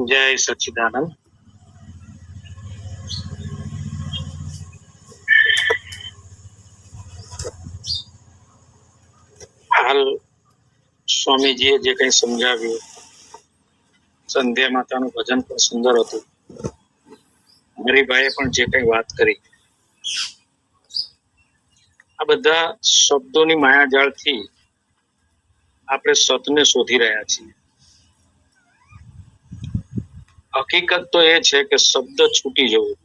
જય સચ્ચિદાનંદ. હાલ સ્વામીજીએ જે કઈ સમજાવ્યું, સંધ્યા માતાનું ભજન પણ સુંદર હતું. હરિભાઈએ પણ જે કઈ વાત કરી, આ બધા શબ્દોની માયાજાળથી આપણે સતને શોધી રહ્યા છીએ. હકીકત તો એ છે કે શબ્દ છૂટી જવું.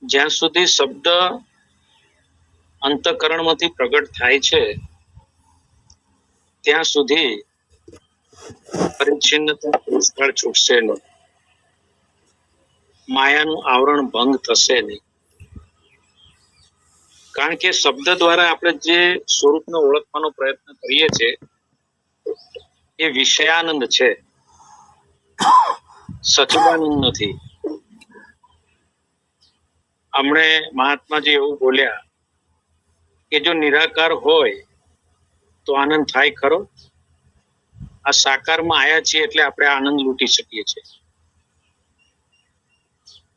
જ્યાં સુધી શબ્દ અંતઃકરણમાંથી પ્રગટ થાય છે ત્યાં સુધી પરિચ્છિન્નતા પુરસ્કાર છૂટશે નહીં, માયાનું આવરણ ભંગ થશે નહીં. કારણ કે શબ્દ દ્વારા આપણે જે સ્વરૂપને ઓળખવાનો પ્રયત્ન કરીએ છીએ એ વિષયાનંદ છે, સચ્ચિદાનંદ નથી. હમણે મહાત્માજી એવું બોલ્યા કે જો નિરાકાર હોય તો આનંદ થાય ખરો? આ સાકારમાં આયા છીએ એટલે આપણે આનંદ લૂંટી શકીએ છીએ.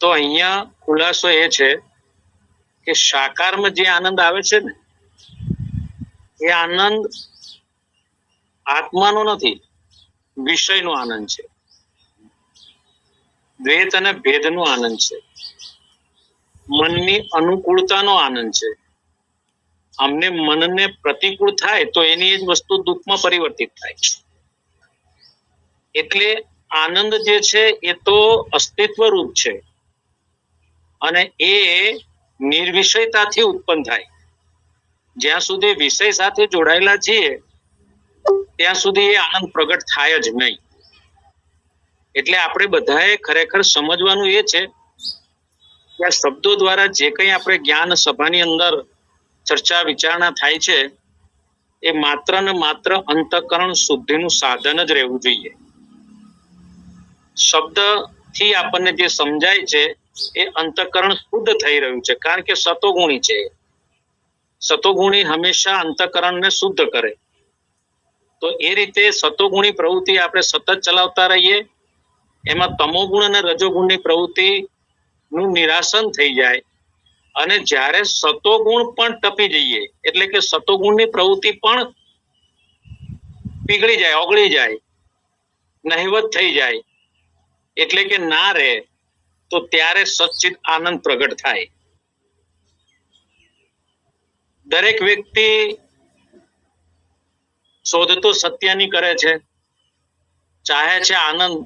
તો અહીંયા ખુલાસો એ છે કે સાકારમાં જે આનંદ આવે છે ને એ આનંદ આત્માનો નથી, વિષયનો આનંદ છે. દ્વૈત અને ભેદનો આનંદ છે, મનની અનુકૂળતાનો આનંદ છે. અમને મનને પ્રતિકૂળ થાય તો એની જ વસ્તુ દુઃખમાં પરિવર્તિત થાય. એટલે આનંદ જે છે એ તો અસ્તિત્વ રૂપ છે અને એ નિર્વિષયતાથી ઉત્પન્ન થાય. જ્યાં સુધી વિષય સાથે જોડાયેલા છીએ ત્યાં સુધી એ આનંદ પ્રગટ થાય જ નહીં. એટલે આપણે બધાએ ખરેખર સમજવાનું એ છે કે આ શબ્દો દ્વારા જે કંઈ આપણે જ્ઞાન સભાની અંદર ચર્ચા વિચારણા થાય છે એ માત્ર ને માત્ર અંતઃકરણ શુદ્ધિનું સાધન જ રહેવું જોઈએ. શબ્દથી આપણને જે સમજાય છે એ અંતઃકરણ શુદ્ધ થઈ રહ્યું છે, કારણ કે સતોગુણી છે. સતોગુણી હંમેશા અંતઃકરણને શુદ્ધ કરે. તો એ રીતે સતોગુણી પ્રવૃત્તિ આપણે સતત ચલાવતા રહીએ, એમાં તમોગુણ અને રજોગુણની પ્રવૃત્તિનું નિરાસન થઈ જાય અને જ્યારે સતોગુણ પણ ટપી જઈએ એટલે કે સતોગુણની પ્રવૃત્તિ પણ પીગળી જાય, ઓગળી જાય, નહિવત થઈ જાય એટલે કે ના રહે, તો ત્યારે સચ્ચિત આનંદ પ્રગટ થાય. દરેક વ્યક્તિ શોધ તો સત્યની કરે છે, ચાહે છે આનંદ,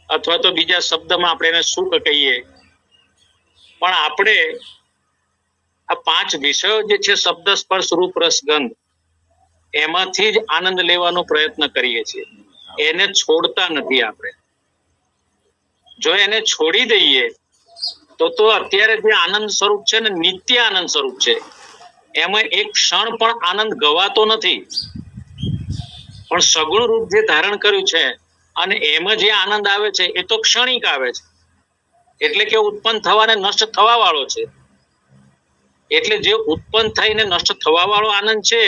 અથવા તો બીજા શબ્દમાં આપણે એને સુખ કહીએ. પણ આપણે આ 5 વિષયો જે છે, શબ્દ સ્પર્શ રૂપ રસ ગંધ, એમાંથી જ આનંદ લેવાનો પ્રયત્ન કરીએ છીએ. એને છોડતા નથી આપણે. જો એને છોડી દઈએ તો અત્યારે જે આનંદ સ્વરૂપ છે ને, નિત્ય આનંદ સ્વરૂપ છે, એમાં એક ક્ષણ પણ આનંદ ગવાતો નથી. પણ સગુણ રૂપ જે ધારણ કર્યું છે અને એમાં જે આનંદ આવે છે એ તો ક્ષણિક આવે છે, એટલે કે ઉત્પન્ન થવાને નષ્ટ થવા વાળો છે. એટલે જે ઉત્પન્ન થઈને નષ્ટ થવા વાળો આનંદ છે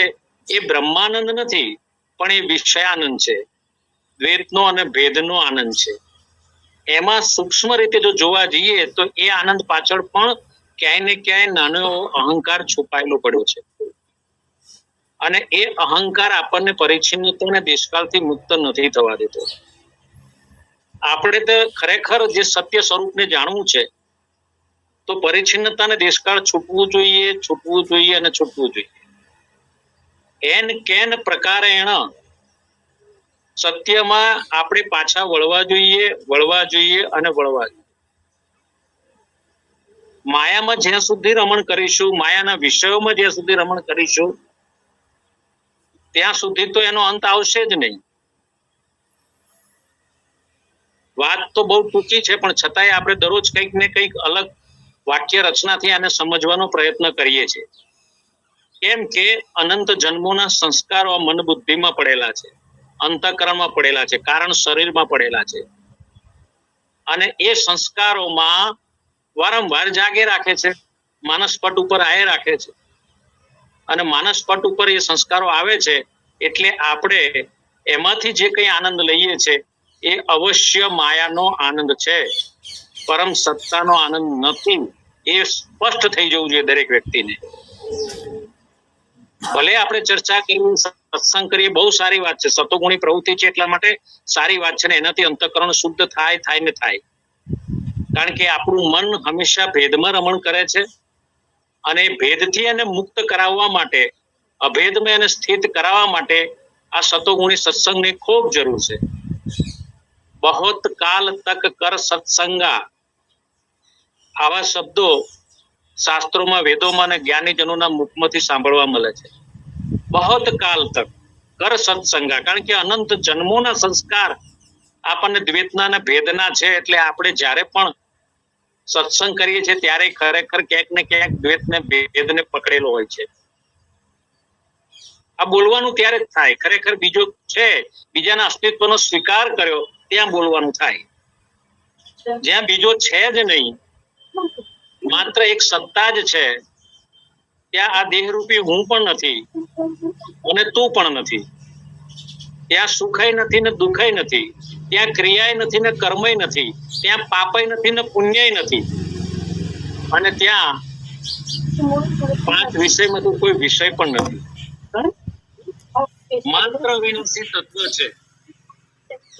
એ બ્રહ્માનંદ નથી, પણ એ વિષયાનંદ છે, દ્વૈતનો અને ભેદનો આનંદ છે. એમાં સૂક્ષ્મ રીતે જો જોવા જઈએ તો એ આનંદ પાછળ પણ ક્યાંય ને ક્યાંય નાનો અહંકાર છુપાયેલો પડ્યો છે અને એ અહંકાર આપણને પરિચ્છિન્નતા અને દેશકાળથી મુક્ત નથી થવા દેતો. આપણે તો ખરેખર જે સત્ય સ્વરૂપને જાણવું છે તો પરિચ્છિન્નતા અને દેશકાળ છૂટવું જોઈએ, છૂટવું જોઈએ અને છૂટવું જોઈએ. એન કેન પ્રકારેણ સત્યમાં આપણે પાછા વળવા જોઈએ, વળવા જોઈએ અને વળવા જોઈએ. માયામાં જ્યાં સુધી રમણ કરીશું, માયાના વિષયોમાં જ્યાં સુધી રમણ કરીશું ત્યાં સુધી તો એનો અંત આવશે જ નહીં. વાત તો બહુ ટૂંકી છે, પણ છતાંય આપણે દરરોજ કંઈક ને કંઈક અલગ વાક્ય રચનાથી આને સમજવાનો પ્રયત્ન કરીએ છીએ. કેમ કે અનંત જન્મોના સંસ્કારો મન બુદ્ધિમાં પડેલા છે, અંતઃકરણમાં પડેલા છે, કારણ શરીરમાં પડેલા છે, અને એ સંસ્કારોમાં વારંવાર જાગે રાખે છે, માનસપટ ઉપર આયે રાખે છે, અને માનસપટ ઉપર એ સંસ્કારો આવે છે એટલે આપણે એમાંથી જે કંઈ આનંદ લઈએ છે એ અવશ્ય માયાનો આનંદ છે, પરમ સત્તાનો આનંદ નથી. એ સ્પષ્ટ થઈ જવું જોઈએ દરેક વ્યક્તિને. ભલે આપણે ચર્ચા કરીએ, સત્સંગ કરીએ, બહુ સારી વાત છે, સતોગુણી પ્રવૃત્તિ છે એટલા માટે સારી વાત છે ને, એનાથી અંતઃકરણ શુદ્ધ થાય ને થાય. કારણ કે આપણું મન હંમેશા ભેદમાં રમણ કરે છે, અને ભેદથી એને મુક્ત કરાવવા માટે, અભેદમાં એને સ્થિત કરાવવા માટે આ સતોગુણી સત્સંગની ખૂબ જરૂર છે. બહોત કાલ તક કર સત્સંગા, આવા શબ્દો શાસ્ત્રોમાં, વેદોમાં અને જ્ઞાનીજનોના મુખમાંથી સાંભળવા મળે છે. બહોત કાલ તક કર સત્સંગા, કારણ કે અનંત જન્મોના સંસ્કાર આપણને દ્વૈતના અને ભેદના છે, એટલે આપણે જ્યારે પણ સત્સંગ કરીએ છીએ ત્યારે ખરેખર ક્યાંક ને ક્યાંક દ્વૈત ને ભેદને પકડેલો હોય છે. આ બોલવાનું ત્યારે જ થાય, ખરેખર બીજો છે, બીજાના અસ્તિત્વનો સ્વીકાર કર્યો ત્યાં બોલવાનું થાય. જ્યાં બીજો છે જ નહીં, માત્ર એક સત્તા જ છે, ત્યાં આ દેહરૂપી હું પણ નથી અને તું પણ નથી. ત્યાં સુખય નથી ને દુઃખય નથી, ત્યાં ક્રિયાય નથી ને કર્મય નથી, ત્યાં પાપય નથી ને પુણ્યય નથી, અને ત્યાં પાંચ વિષયમાં તો કોઈ વિષય પણ નથી. માત્ર વિનાશી તત્વ છે,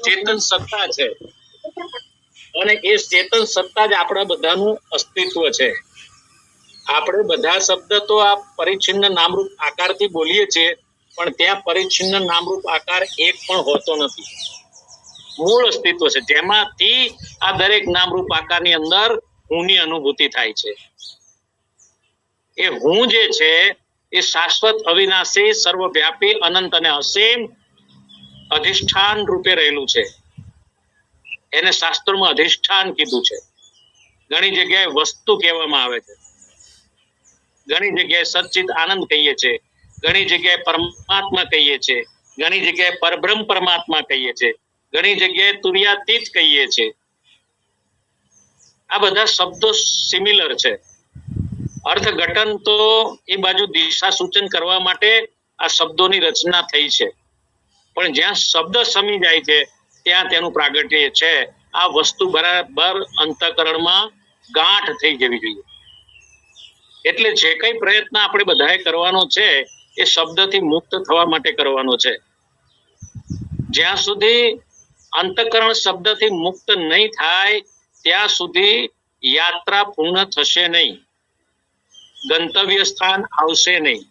ચેતન સત્તા છે, અને એ ચેતન સત્તા જ આપણા બધાનું અસ્તિત્વ છે. આપણે બધા શબ્દ તો આ પરિચ્છિન્ન નામરૂપ આકારથી બોલીએ છીએ, પણ ત્યાં પરિચ્છિન્ન નામરૂપ આકાર એક પણ હોતો નથી. મૂળ અસ્તિત્વ છે, જેમાંથી આ દરેક નામરૂપ આકારની અંદર હુંની અનુભૂતિ થાય છે. એ હું જે છે એ શાશ્વત, અવિનાશી, સર્વવ્યાપી, અનંત અને અસીમ અધિષ્ઠાન રૂપે રહેલું છે. એને શાસ્ત્રોમાં અધિષ્ઠાન કીધું છે. ઘણી જગ્યાએ વસ્તુ કહેવામાં આવે છે, ઘણી જગ્યાએ સચ્ચિત આનંદ કહીએ છીએ, ઘણી જગ્યાએ પરમાત્મા કહીએ છીએ, ઘણી જગ્યાએ પરબ્રહ્મ પરમાત્મા કહીએ છીએ, ઘણી જગ્યાએ તુર્યાતીત કહીએ છીએ. આ બધા શબ્દો સિમિલર છે. અર્થઘટન તો એ બાજુ દિશા સૂચન કરવા માટે આ શબ્દોની રચના થઈ છે, પણ જ્યાં શબ્દ સમી જાય છે ત્યાં તેનું પ્રાગટ્ય છે. આ વસ્તુ બરાબર અંતઃકરણમાં ગાંઠ થઈ જવી જોઈએ. એટલે જે કઈ પ્રયત્ન આપણે બધાએ કરવાનો છે એ શબ્દથી મુક્ત થવા માટે કરવાનો છે. જ્યાં સુધી અંતઃકરણ શબ્દથી મુક્ત નહીં થાય ત્યાં સુધી યાત્રા પૂર્ણ થશે નહીં, ગંતવ્ય સ્થાન આવશે નહીં,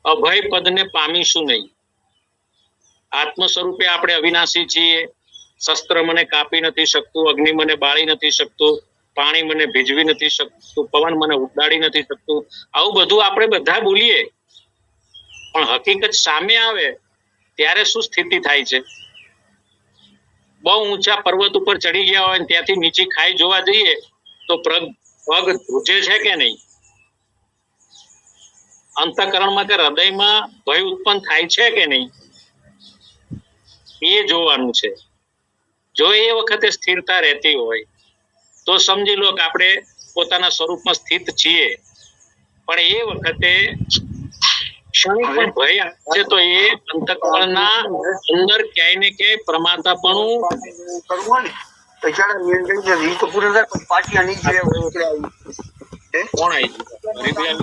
અભય પદને પામીશું નહીં. આત્મ સ્વરૂપે આપણે અવિનાશી છીએ. શસ્ત્ર મને કાપી નથી શકતું, અગ્નિ મને બાળી નથી શકતું, પાણી મને ભીજવી નથી શકતું, પવન મને ઉડાડી નથી શકતું. આવું બધું આપણે બધા બોલીએ, પણ હકીકત સામે આવે ત્યારે શું સ્થિતિ થાય છે? બહુ ઊંચા પર્વત ઉપર ચડી ગયા હોય ત્યાંથી નીચે ખાઈ જોવા જઈએ તો પગ ધ્રુજે છે કે નહીં? અંતઃકરણમાં કે હૃદયમાં ભય ઉત્પન્ન થાય છે કે નહીં? એ જોવાનું છે. જો એ વખતે સ્થિરતા રહેતી હોય તો સમજી લો કે આપણે પોતાના સ્વરૂપમાં સ્થિત છીએ, પણ એ વખતે ક્ષણિક પણ ભય આવે છે તો એ અંતઃકરણના અંદર ક્યાંય ને ક્યાંય પ્રમાતાપણું કોણ આવી ગયું?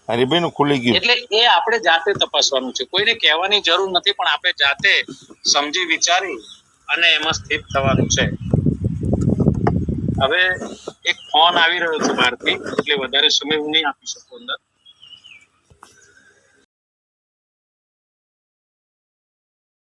હરિભાઈ ખુલી ગયું. એટલે એ આપણે જાતે તપાસવાનું છે, કોઈને કહેવાની જરૂર નથી, પણ આપણે જાતે સમજી વિચારી અને એમાં સ્થિત થવાનું છે. હવે એક ફોન આવી રહ્યો છે બહારથી, એટલે વધારે સમય હું નહીં આપી શકું અંદર.